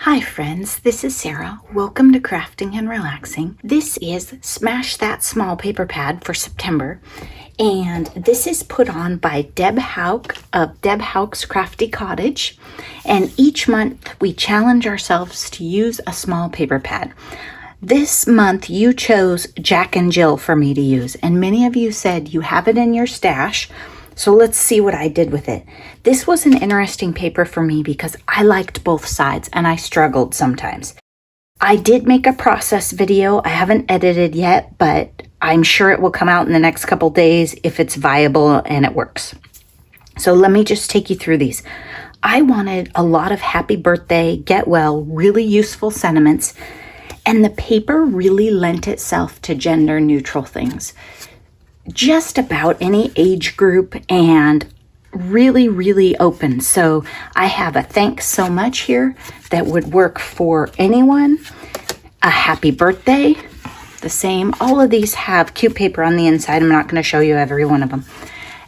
Hi friends, this is Sarah. Welcome to Crafting and Relaxing. This is Smash That Small Paper Pad for September, and this is put on by Deb Hauk of Deb Hauk's Crafty Cottage. And each month we challenge ourselves to use a small paper pad. This month you chose Jack and Jill for me to use, and many of you said you have it in your stash. So let's see what I did with it. This was an interesting paper for me because I liked both sides and I struggled sometimes. I did make a process video. I haven't edited yet, but I'm sure it will come out in the next couple days if it's viable and it works. So let me just take you through these. I wanted a lot of happy birthday, get well, really useful sentiments, and the paper really lent itself to gender neutral things. Just about any age group and really open. So I have a thanks so much here that would work for anyone. A happy birthday, the same. All of these have cute paper on the inside. I'm not going to show you every one of them.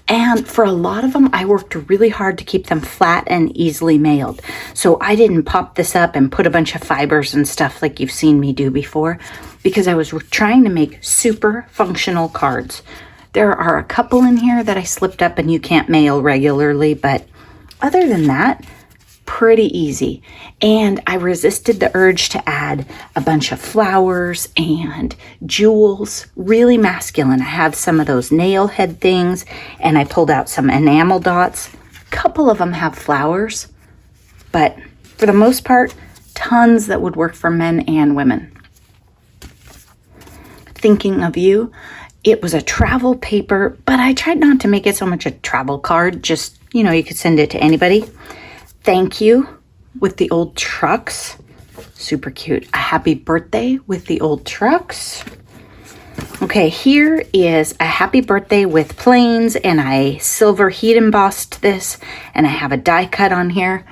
And for a lot of them, I worked really hard to keep them flat and easily mailed. So I didn't pop this up and put a bunch of fibers and stuff like you've seen me do before, because I was trying to make super functional cards. There are a couple in here that I slipped up and you can't mail regularly, but other than that, pretty easy. And I resisted the urge to add a bunch of flowers and jewels, really masculine. I have some of those nail head things, and I pulled out some enamel dots. A couple of them have flowers, but for the most part, tons that would work for men and women. Thinking of you. It was a travel paper, but I tried not to make it so much a travel card. Just, you could send it to anybody. Thank you with the old trucks. Super cute. A happy birthday with the old trucks. Okay, here is a happy birthday with planes, and I silver heat embossed this, and I have a die cut on here.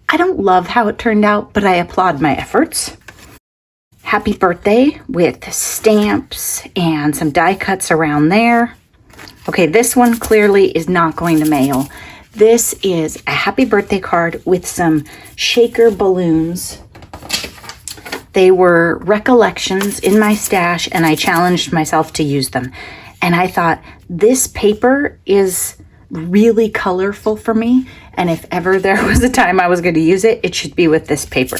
I don't love how it turned out, but I applaud my efforts. Happy birthday with stamps and some die cuts around there. Okay, this one clearly is not going to mail. This is a happy birthday card with some shaker balloons. They were recollections in my stash, and I challenged myself to use them. And I thought, this paper is really colorful for me, and if ever there was a time I was going to use it, it should be with this paper.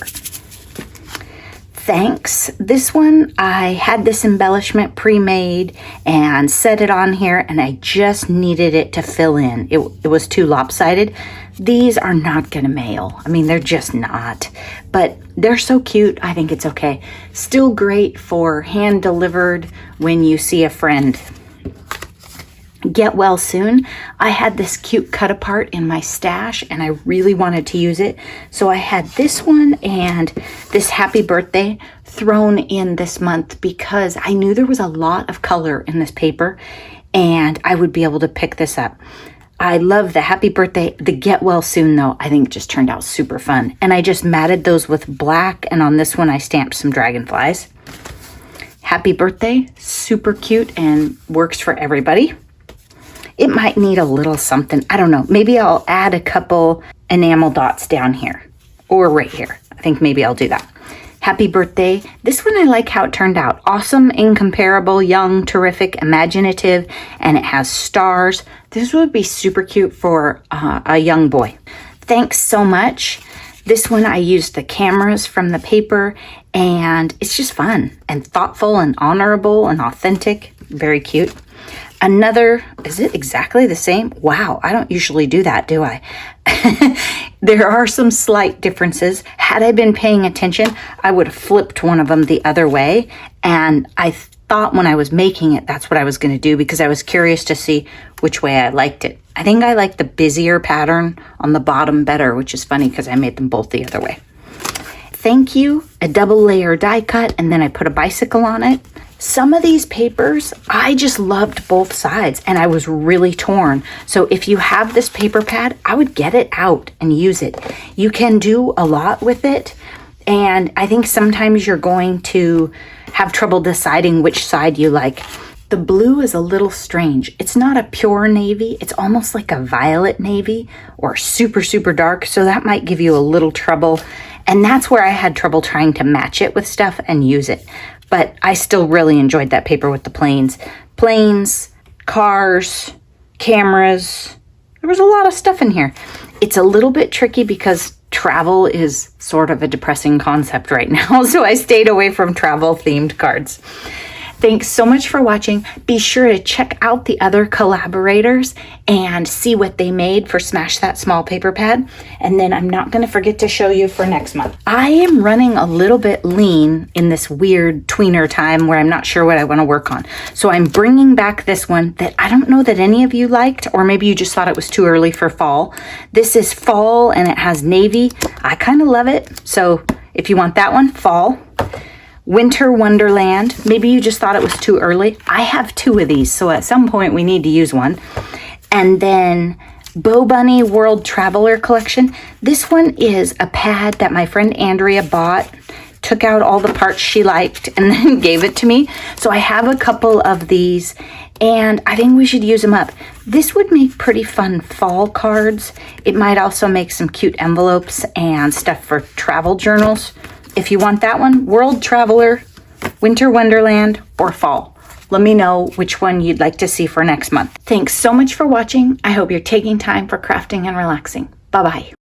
Thanks. This one, I had this embellishment pre-made and set it on here, and I just needed it to fill in. It was too lopsided. These are not going to mail. I mean, they're just not. But they're so cute, I think it's okay. Still great for hand delivered when you see a friend. Get well soon. I had this cute cut apart in my stash and I really wanted to use it. So I had this one and this happy birthday thrown in this month because I knew there was a lot of color in this paper and I would be able to pick this up. I love the happy birthday. The get well soon though, I think just turned out super fun. And I just matted those with black, and on this one I stamped some dragonflies. Happy birthday, super cute and works for everybody. It might need a little something. I don't know. Maybe I'll add a couple enamel dots down here or right here. I think maybe I'll do that. Happy birthday. This one I like how it turned out. Awesome, incomparable, young, terrific, imaginative, and it has stars. This would be super cute for a young boy. Thanks so much. This one I used the cameras from the paper, and it's just fun and thoughtful and honorable and authentic. Very cute. Another, is it exactly the same? Wow, I don't usually do that, do I? There are some slight differences. Had I been paying attention, I would have flipped one of them the other way. And I thought when I was making it, that's what I was going to do because I was curious to see which way I liked it. I think I like the busier pattern on the bottom better, which is funny because I made them both the other way. Thank you, a double layer die cut, and then I put a bicycle on it. Some of these papers, I just loved both sides and I was really torn. So if you have this paper pad, I would get it out and use it. You can do a lot with it. And I think sometimes you're going to have trouble deciding which side you like. The blue is a little strange. It's not a pure navy. It's almost like a violet navy or super dark. So that might give you a little trouble. And that's where I had trouble trying to match it with stuff and use it. But I still really enjoyed that paper with the planes. Planes, cars, cameras. There was a lot of stuff in here. It's a little bit tricky because travel is sort of a depressing concept right now, so I stayed away from travel themed cards. Thanks so much for watching. Be sure to check out the other collaborators and see what they made for Smash That Small Paper Pad. And then I'm not going to forget to show you for next month. I am running a little bit lean in this weird tweener time where I'm not sure what I want to work on. So I'm bringing back this one that I don't know that any of you liked, or maybe you just thought it was too early for fall. This is fall and it has navy. I kind of love it. So if you want that one, fall. Winter Wonderland. Maybe you just thought it was too early. I have 2 of these, so at some point we need to use one. And then Bo Bunny World Traveler Collection. This one is a pad that my friend Andrea bought, took out all the parts she liked, and then gave it to me. So I have a couple of these, and I think we should use them up. This would make pretty fun fall cards. It might also make some cute envelopes and stuff for travel journals. If you want that one, World Traveler, Winter Wonderland, or Fall. Let me know which one you'd like to see for next month. Thanks so much for watching. I hope you're taking time for crafting and relaxing. Bye-bye.